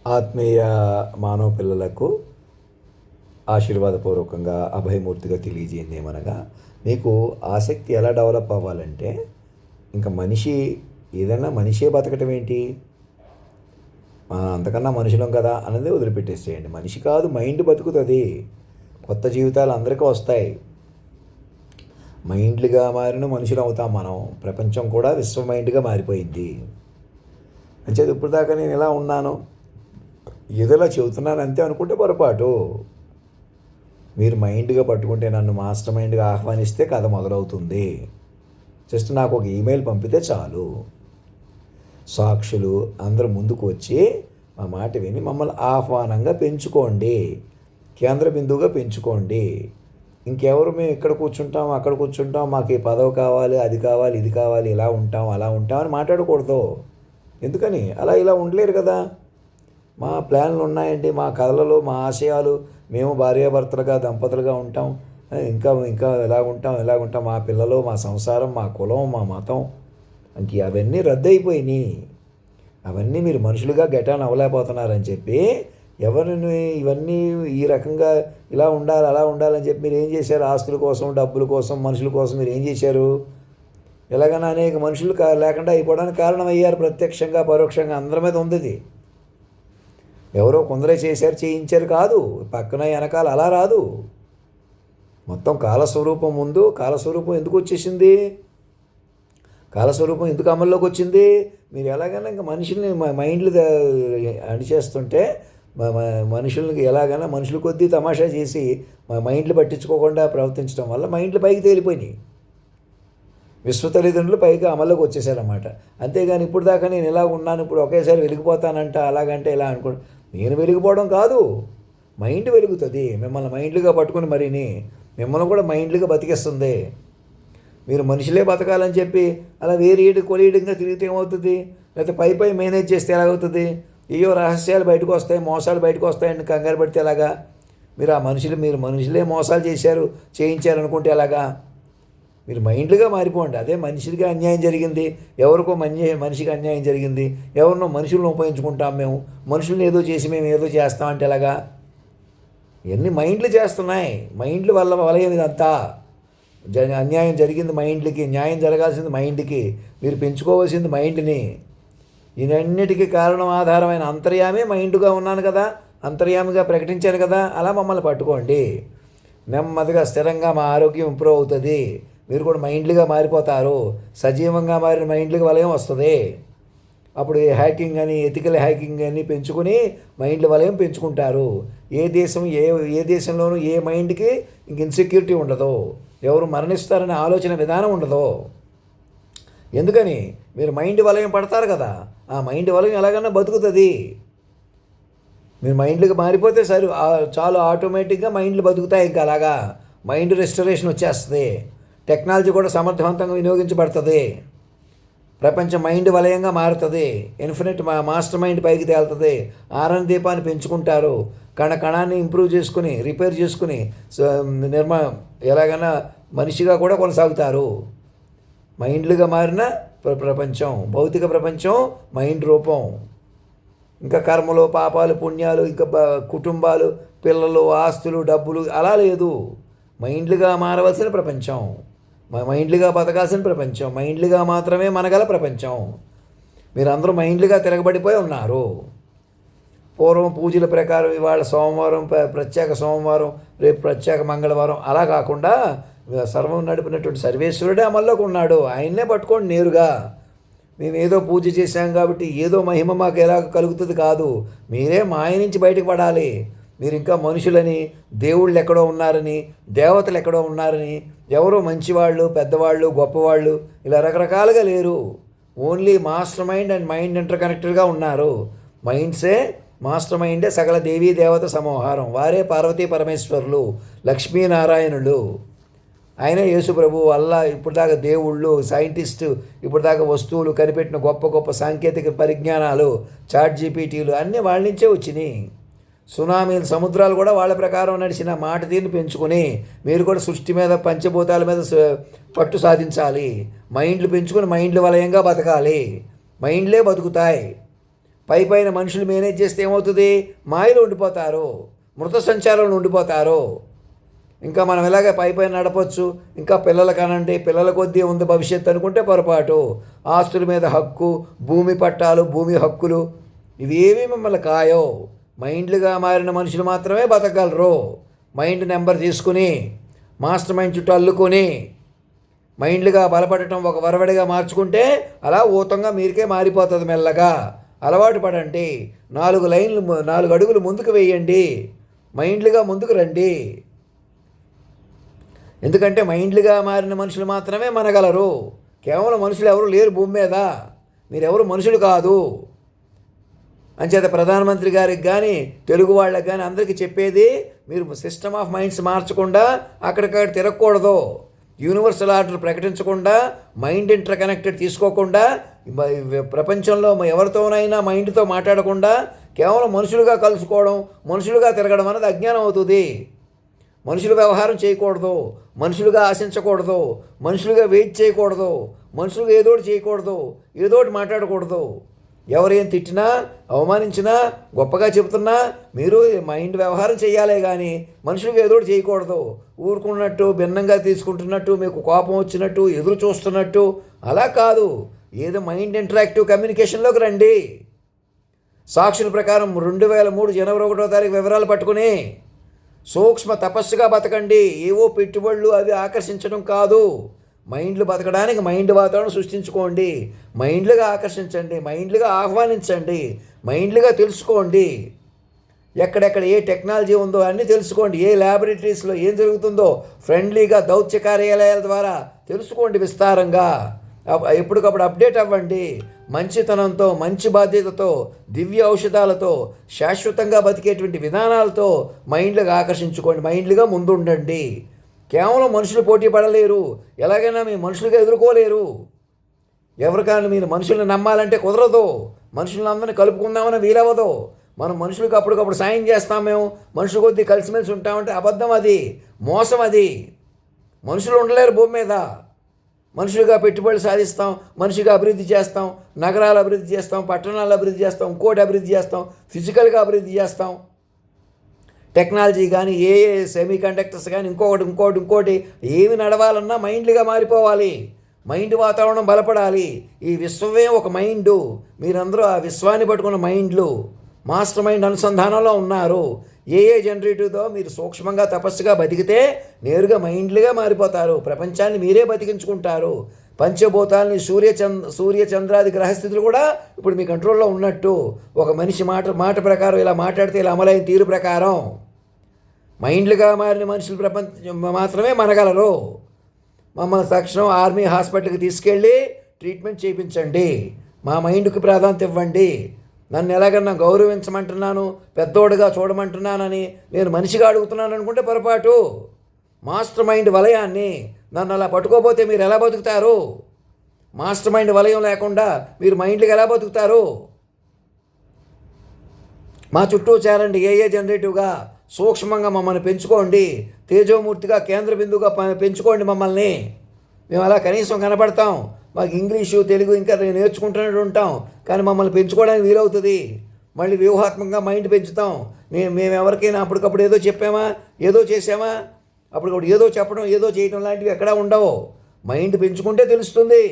ఆత్మీయ మానవ పిల్లలకు ఆశీర్వాదపూర్వకంగా అభయమూర్తిగా తెలియజేయండి ఏమనగా, మీకు ఆసక్తి ఎలా డెవలప్ అవ్వాలంటే, ఇంకా మనిషి ఏదైనా మనిషే బతకటం ఏంటి, అంతకన్నా మనుషులం కదా అన్నది వదిలిపెట్టేసేయండి. మనిషి కాదు, మైండ్ బతుకుతుంది. కొత్త జీవితాలు అందరికీ వస్తాయి. మైండ్లుగా మారిన మనుషులు అవుతాం మనం. ప్రపంచం కూడా విశ్వ మైండ్గా మారిపోయింది. అంచేది ఇప్పుడు దాకా నేను ఇలా ఉన్నాను, ఏదోలా చెబుతున్నాను అంతే అనుకుంటే పొరపాటు. మీరు మైండ్గా పట్టుకుంటే, నన్ను మాస్టర్ మైండ్గా ఆహ్వానిస్తే కథ మొదలవుతుంది. జస్ట్ నాకు ఒక ఈమెయిల్ పంపితే చాలు. సాక్షులు అందరూ ముందుకు వచ్చి మా మాట విని మమ్మల్ని ఆహ్వానంగా పెంచుకోండి, కేంద్ర బిందువుగా పెంచుకోండి. ఇంకెవరు మేము ఇక్కడ కూర్చుంటాం, అక్కడ కూర్చుంటాం, మాకు ఈ పదవి కావాలి, అది కావాలి, ఇది కావాలి, ఇలా ఉంటాం, అలా ఉంటాం అని మాట్లాడకూడదు. ఎందుకని అలా ఇలా ఉండలేరు కదా. మా ప్లాన్లు ఉన్నాయండి, మా కథలలో మా ఆశయాలు, మేము భార్యాభర్తలుగా దంపతులుగా ఉంటాం, ఇంకా ఇంకా ఎలాగుంటాం, మా పిల్లలు, మా సంసారం, మా కులం, మా మతం, ఇంక అవన్నీ రద్దయిపోయినాయి. అవన్నీ మీరు మనుషులుగా గెటాన్ అవ్వలేకపోతున్నారని చెప్పి ఎవరిని ఇవన్నీ ఈ రకంగా ఇలా ఉండాలి, అలా ఉండాలని చెప్పి మీరు ఏం చేశారు? ఆస్తుల కోసం, డబ్బుల కోసం, మనుషుల కోసం మీరు ఏం చేశారు? ఎలాగైనా అనేక మనుషులు లేకుండా అయిపోవడానికి కారణమయ్యారు. ప్రత్యక్షంగా పరోక్షంగా అందరి మీద ఉంది ఇది. ఎవరో కొందరే చేశారు, చేయించారు కాదు. పక్కన వెనకాల అలా రాదు. మొత్తం కాలస్వరూపం ముందు. కాలస్వరూపం ఎందుకు వచ్చేసింది? కాలస్వరూపం ఎందుకు అమల్లోకి వచ్చింది? మీరు ఎలాగైనా ఇంకా మనుషుల్ని మైండ్లు అణిచేస్తుంటే, మనుషులకి ఎలాగైనా మనుషుల కొద్దీ తమాషా చేసి మైండ్లు పట్టించుకోకుండా ప్రవర్తించడం వల్ల మైండ్లు పైకి తేలిపోయినాయి. విశ్వ తల్లిదండ్రులు పైగా అమల్లోకి వచ్చేసారన్నమాట. అంతేగాని ఇప్పుడు దాకా నేను ఇలా ఉన్నాను, ఇప్పుడు ఒకేసారి వెలిగిపోతానంట, అలాగంటే ఇలా అనుకో. నేను వెలిగిపోవడం కాదు, మైండ్ వెలుగుతుంది. మిమ్మల్ని మైండ్లుగా పట్టుకుని మరిని మిమ్మల్ని కూడా మైండ్లుగా బతికేస్తుంది. మీరు మనుషులే బతకాలని చెప్పి అలా కొలియడంగా తిరిగితే ఏమవుతుంది? లేకపోతే పై మేనేజ్ చేస్తే ఎలాగవుతుంది? ఏయో రహస్యాలు బయటకు వస్తాయి, మోసాలు బయటకు వస్తాయని కంగారు పడితే ఎలాగా? మీరు మనుషులే మోసాలు చేయించారనుకుంటే ఎలాగా? మీరు మైండ్లుగా మారిపోండి. అదే మనిషిగా అన్యాయం జరిగింది, ఎవరికో మనిషికి అన్యాయం జరిగింది, ఎవరినో మనుషులను ఉపయోగించుకుంటాం మేము, మనుషుల్ని ఏదో చేసి మేము ఏదో చేస్తామంటే ఎలాగా? ఇవన్నీ మైండ్లు చేస్తున్నాయి. మైండ్ల వల్ల వలయం ఇదంతా. అన్యాయం జరిగింది మైండ్లకి, న్యాయం జరగాల్సింది మైండ్కి, మీరు పెంచుకోవాల్సింది మైండ్ని. ఇవన్నిటికీ కారణం ఆధారమైన అంతర్యామే మైండ్గా ఉన్నాను కదా, అంతర్యామిగా ప్రకటించాను కదా. అలా మమ్మల్ని పట్టుకోండి. నెమ్మదిగా స్థిరంగా మా ఆరోగ్యం ఇంప్రూవ్ అవుతుంది. మీరు కూడా మైండ్లుగా మారిపోతారు. సజీవంగా మారిన మైండ్లకి వలయం వస్తుంది. అప్పుడు హ్యాకింగ్ అని, ఎథికల్ హ్యాకింగ్ అని పెంచుకుని మైండ్ల వలయం పెంచుకుంటారు. ఏ దేశంలోనూ ఏ మైండ్కి ఇంక ఇన్సెక్యూరిటీ ఉండదు, ఎవరు మరణిస్తారనే ఆలోచన విధానం ఉండదు. ఎందుకని? మీరు మైండ్ వలయం పడతారు కదా, ఆ మైండ్ వలయం ఎలాగన్నా బతుకుతుంది. మీరు మైండ్లకు మారిపోతే చాలు, ఆటోమేటిక్గా మైండ్లు బతుకుతాయి. ఇంకా అలాగా మైండ్ రెస్టరేషన్ వచ్చేస్తుంది. టెక్నాలజీ కూడా సమర్థవంతంగా వినియోగించబడుతుంది. ప్రపంచం మైండ్ వలయంగా మారుతుంది. ఇన్ఫినిట్ మాస్టర్ మైండ్ పైకి తేలుతుంది. ఆరణ దీపాన్ని పెంచుకుంటారు. కణాన్ని ఇంప్రూవ్ చేసుకుని, రిపేర్ చేసుకుని ఎలాగైనా మనిషిగా కూడా కొనసాగుతారు. మైండ్లుగా మారిన ప్రపంచం, భౌతిక ప్రపంచం మైండ్ రూపం. ఇంకా కర్మలు, పాపాలు, పుణ్యాలు, ఇంకా కుటుంబాలు, పిల్లలు, ఆస్తులు, డబ్బులు అలా లేదు. మైండ్లుగా మారవలసిన ప్రపంచం, మైండ్లుగా బతకాల్సిన ప్రపంచం, మైండ్లుగా మాత్రమే మనగల ప్రపంచం. మీరందరూ మైండ్లుగా తిరగబడిపోయి ఉన్నారు. పూర్వం పూజల ప్రకారం ఇవాళ సోమవారం ప్రత్యేక సోమవారం, రేపు ప్రత్యేక మంగళవారం అలా కాకుండా సర్వం నడిపినటువంటి సర్వేశ్వరుడే అమల్లోకి ఉన్నాడు. ఆయన్నే పట్టుకోండి నేరుగా. మేము ఏదో పూజ చేశాం కాబట్టి ఏదో మహిమ మాకు ఎలా కలుగుతుంది కాదు. మీరే మాయ నుంచి బయటకు పడాలి. మీరు ఇంకా మనుషులని, దేవుళ్ళు ఎక్కడో ఉన్నారని, దేవతలు ఎక్కడో ఉన్నారని, ఎవరో మంచివాళ్ళు, పెద్దవాళ్ళు, గొప్పవాళ్ళు ఇలా రకరకాలుగా లేరు. Only master mind and mind inter కనెక్టెడ్గా ఉన్నారు. మైండ్సే మాస్టర్ మైండే సకల దేవీ దేవత సమూహారం. వారే పార్వతీ పరమేశ్వరులు, లక్ష్మీనారాయణులు. ఆయనే యేసు ప్రభు, అల్లా, ఇప్పుడు దాకా దేవుళ్ళు, సైంటిస్టు, ఇప్పుడు దాకా వస్తువులు కనిపెట్టిన గొప్ప గొప్ప సాంకేతిక పరిజ్ఞానాలు, చాట్ జీపీటీలు అన్నీ వాళ్ళ నుంచే వచ్చినాయి. సునామీలు, సముద్రాలు కూడా వాళ్ళ ప్రకారం నడిచిన మాట తీరుని పెంచుకొని మీరు కూడా సృష్టి మీద, పంచభూతాల మీద పట్టు సాధించాలి. మైండ్లు పెంచుకొని మైండ్ల వలయంగా బతకాలి. మైండ్లే బతుకుతాయి. పైన మనుషులు మేనేజ్ చేస్తే ఏమవుతుంది, మాయలో ఉండిపోతారు, మృత సంచారంలో ఉండిపోతారు. ఇంకా మనం ఇలాగే పైన నడపచ్చు, ఇంకా పిల్లలు కానండి, పిల్లల కొద్దీ ఉంది భవిష్యత్తు అనుకుంటే పొరపాటు. ఆస్తుల మీద హక్కు, భూమి పట్టాలు, భూమి హక్కులు ఇవేమీ మిమ్మల్ని కాయో. మైండ్లుగా మారిన మనుషులు మాత్రమే బతకగలరు. మైండ్ నెంబర్ తీసుకుని మాస్టర్ మైండ్ చుట్టూ అల్లుకొని మైండ్లుగా బలపడటం ఒక వరవడిగా మార్చుకుంటే అలా ఊతంగా మీరికే మారిపోతుంది. మెల్లగా అలవాటు పడండి. 4 అడుగులు ముందుకు వేయండి. మైండ్లుగా ముందుకు రండి. ఎందుకంటే మైండ్లుగా మారిన మనుషులు మాత్రమే మనగలరు. కేవలం మనుషులు ఎవరు లేరు భూమి మీద. మీరెవరు మనుషులు కాదు. అంచేత ప్రధానమంత్రి గారికి కానీ తెలుగు వాళ్ళకి కానీ అందరికీ చెప్పేది, మీరు సిస్టమ్ ఆఫ్ మైండ్స్ మార్చకుండా అక్కడికక్కడ తిరగకూడదు. యూనివర్సల్ ఆర్డర్ ప్రకటించకుండా, మైండ్ ఇంటర్ కనెక్టెడ్ తీసుకోకుండా, ప్రపంచంలో ఎవరితోనైనా మైండ్తో మాట్లాడకుండా కేవలం మనుషులుగా కలుసుకోవడం, మనుషులుగా తిరగడం అనేది అజ్ఞానం అవుతుంది. మనుషులు వ్యవహారం చేయకూడదు, మనుషులుగా ఆశించకూడదు, మనుషులుగా వెయిట్ చేయకూడదు, మనుషులుగా ఏదోటి చేయకూడదు, ఏదోటి మాట్లాడకూడదు. ఎవరేం తిట్టినా, అవమానించినా, గొప్పగా చెబుతున్నా మీరు మైండ్ వ్యవహారం చేయాలే కానీ మనుషులుగా ఏదోటి చేయకూడదు. ఊరుకున్నట్టు, భిన్నంగా తీసుకుంటున్నట్టు, మీకు కోపం వచ్చినట్టు, ఎదురు చూస్తున్నట్టు అలా కాదు. ఏదో మైండ్ ఇంటరాక్టివ్ కమ్యూనికేషన్లోకి రండి. సాక్షుల ప్రకారం 2003 జనవరి 1వ తారీఖు వివరాలు పట్టుకుని సూక్ష్మ తపస్సుగా బతకండి. ఏవో పెట్టుబడులు అవి ఆకర్షించడం కాదు. మైండ్లు బతకడానికి మైండ్ వాతావరణం సృష్టించుకోండి. మైండ్లుగా ఆకర్షించండి, మైండ్లుగా ఆహ్వానించండి, మైండ్లుగా తెలుసుకోండి. ఎక్కడెక్కడ ఏ టెక్నాలజీ ఉందో అన్నీ తెలుసుకోండి. ఏ ల్యాబొరేటరీస్లో ఏం జరుగుతుందో ఫ్రెండ్లీగా దౌత్య కార్యాలయాల ద్వారా తెలుసుకోండి విస్తారంగా. ఎప్పటికప్పుడు అప్డేట్ అవ్వండి. మంచితనంతో, మంచి బాధ్యతతో, దివ్య ఔషధాలతో, శాశ్వతంగా బతికేటువంటి విధానాలతో మైండ్లుగా ఆకర్షించుకోండి. మైండ్లుగా ముందుండండి. కేవలం మనుషులు పోటీ పడలేరు. ఎలాగైనా మీ మనుషులుగా ఎదుర్కోలేరు. ఎవరికైనా మీరు మనుషుల్ని నమ్మాలంటే కుదరదు. మనుషులందరినీ కలుపుకుందామని వీలవ్వదు. మనం మనుషులకు అప్పటికప్పుడు సాయం చేస్తాం. మేము మనుషుల కొద్దీ కలిసిమెలిసి ఉంటామంటే అబద్ధం, అది మోసం. అది మనుషులు ఉండలేరు భూమి మీద. మనుషులుగా పెట్టుబడులు సాధిస్తాం, మనిషిగా అభివృద్ధి చేస్తాం, నగరాలు అభివృద్ధి చేస్తాం, పట్టణాలు అభివృద్ధి చేస్తాం, ఇంకోటి అభివృద్ధి చేస్తాం, ఫిజికల్గా అభివృద్ధి చేస్తాం. టెక్నాలజీ కానీ, ఏ సెమీ కండక్టర్స్ కానీ, ఇంకోటి ఏమి నడవాలన్నా మైండ్లుగా మారిపోవాలి. మైండ్ వాతావరణం బలపడాలి. ఈ విశ్వమే ఒక మైండు. మీరందరూ ఆ విశ్వాన్ని పట్టుకున్న మైండ్లు, మాస్టర్ మైండ్ అనుసంధానంలో ఉన్నారు. ఏ జనరేటివ్తో మీరు సూక్ష్మంగా తపస్సుగా బతికితే నేరుగా మైండ్లుగా మారిపోతారు. ప్రపంచాన్ని మీరే బతికించుకుంటారు. పంచభూతాలని సూర్య చంద్రాది గ్రహస్థితులు కూడా ఇప్పుడు మీ కంట్రోల్లో ఉన్నట్టు. ఒక మనిషి మాట ప్రకారం ఇలా మాట్లాడితే ఇలా అమలైన తీరు ప్రకారం మైండ్లుగా మారిన మనుషులు ప్రపంచం మాత్రమే మనగలరు. మమ్మల్ని తక్షణం ఆర్మీ హాస్పిటల్కి తీసుకెళ్ళి ట్రీట్మెంట్ చేయించండి. మా మైండ్కి ప్రాధాన్యత ఇవ్వండి. నన్ను ఎలాగన్నా గౌరవించమంటున్నాను, పెద్దోడుగా చూడమంటున్నానని నేను మనిషిగా అడుగుతున్నాను అనుకుంటే పొరపాటు. మాస్టర్ మైండ్ వలయాన్ని నన్ను అలా పట్టుకోపోతే మీరు ఎలా బతుకుతారు? మాస్టర్ మైండ్ వలయం లేకుండా మీరు మైండ్లుగా ఎలా బతుకుతారు? మా చుట్టూ చేరండి. ఏ జనరేటివ్గా సూక్ష్మంగా మమ్మల్ని పెంచుకోండి. తేజోమూర్తిగా కేంద్ర బిందువుగా పెంచుకోండి మమ్మల్ని. మేము అలా కనీసం కనపడతాం. మాకు ఇంగ్లీషు, తెలుగు ఇంకా నేర్చుకుంటూనే ఉంటాం. కానీ మమ్మల్ని పెంచుకోవడానికి వీలవుతుంది. మళ్ళీ వ్యూహాత్మకంగా మైండ్ పెంచుతాం. మేము ఎవరికైనా అప్పటికప్పుడు ఏదో చెప్పామా, ఏదో చేసామా, అప్పటికప్పుడు ఏదో చెప్పడం, ఏదో చేయడం లాంటివి ఎక్కడా ఉండవు. మైండ్ పెంచుకుంటే తెలుస్తుంది.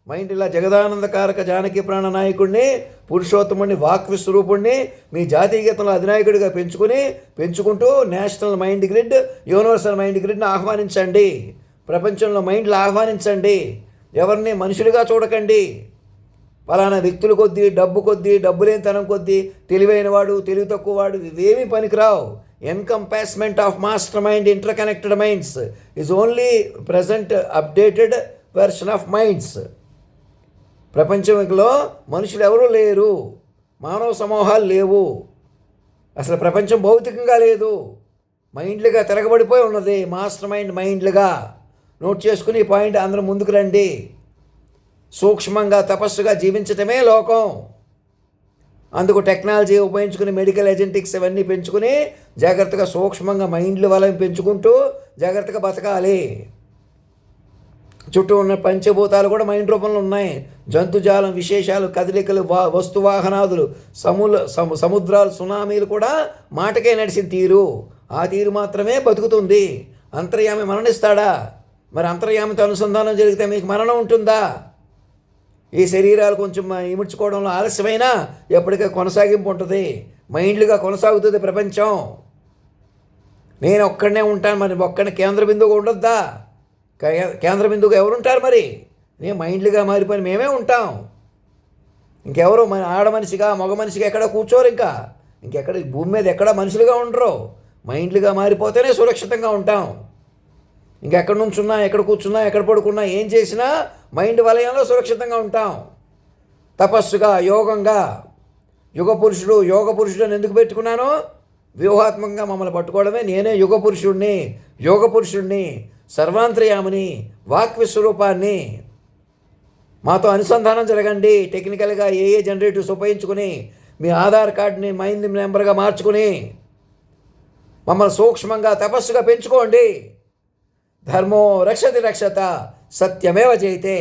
మైండ్ ఇలా జగదానందకారక జానకి ప్రాణ నాయకుడిని, పురుషోత్తముడిని, వాక్విస్వరూపుడిని మీ జాతీయ గీతంలో అధినాయకుడిగా పెంచుకుంటూ national mind grid, universal mind గ్రిడ్ని ఆహ్వానించండి. ప్రపంచంలో మైండ్లు ఆహ్వానించండి. ఎవరిని మనుషులుగా చూడకండి. పలానా వ్యక్తుల కొద్దీ, డబ్బు లేనితనం కొద్దీ, తెలివైనవాడు, తెలివి తక్కువవాడు ఇవేమీ పనికిరావు. Encompassment of master mind, inter connected minds is only present updated version of minds. ప్రపంచంలో మనుషులు ఎవరూ లేరు. మానవ సమూహాలు లేవు. అసలు ప్రపంచం భౌతికంగా లేదు. మైండ్లుగా తిరగబడిపోయి ఉన్నది. మాస్టర్ మైండ్లుగా నోట్ చేసుకుని ఈ పాయింట్ అందరూ ముందుకు రండి. సూక్ష్మంగా తపస్సుగా జీవించటమే లోకం. అందుకు టెక్నాలజీ ఉపయోగించుకుని, మెడికల్ ఏజెంటిక్స్ ఇవన్నీ పెంచుకుని జాగ్రత్తగా సూక్ష్మంగా మైండ్ల వలయం పెంచుకుంటూ జాగ్రత్తగా బతకాలి. చుట్టూ ఉన్న పంచభూతాలు కూడా మైండ్ రూపంలో ఉన్నాయి. జంతుజాలం, విశేషాలు, కదలికలు, వస్తువాహనాదులు, సముద్రాలు, సునామీలు కూడా మాటకే నడిచిన తీరు. ఆ తీరు మాత్రమే బతుకుతుంది. అంతర్యామి మరణిస్తాడా? మరి అంతర్యామితో అనుసంధానం జరిగితే మీకు మరణం ఉంటుందా? ఈ శరీరాలు కొంచెం ఇముడ్చుకోవడంలో ఆలస్యమైనా ఎప్పటికీ కొనసాగింపు ఉంటుంది. మైండ్లుగా కొనసాగుతుంది ప్రపంచం. నేను ఒక్కడనే ఉంటాను, మరి ఒక్కడిని కేంద్ర బిందువుగా ఉండొద్దా? కేంద్ర బిందువుగా ఎవరుంటారు? మరి నేను మైండ్లుగా మారిపోయి మేమే ఉంటాం. ఇంకెవరు మన ఆడ మనిషిగా మగ మనిషిగా ఎక్కడ కూర్చోరు. ఇంకెక్కడ భూమి మీద ఎక్కడ మనుషులుగా ఉండరు. మైండ్లుగా మారిపోతేనే సురక్షితంగా ఉంటాం. ఇంకెక్కడి నుంచున్నా, ఎక్కడ కూర్చున్నా, ఎక్కడ పడుకున్నా, ఏం చేసినా మైండ్ వలయంలో సురక్షితంగా ఉంటాం. తపస్సుగా, యోగంగా, యోగ పురుషుడు అని ఎందుకు పెట్టుకున్నాను? వ్యూహాత్మకంగా మమ్మల్ని పట్టుకోవడమే. నేనే యోగ పురుషుడిని, సర్వాంతర్యామిని, వాక్విస్వరూపాన్ని. మాతో అనుసంధానం జరగండి. టెక్నికల్గా ఏ జనరేటివ్స్ ఉపయోగించుకుని మీ ఆధార్ కార్డుని మైండ్ నెంబర్గా మార్చుకుని మమ్మల్ని సూక్ష్మంగా తపస్సుగా పెంచుకోండి. ధర్మో రక్షతి రక్షత, సత్యమేవ జయతే.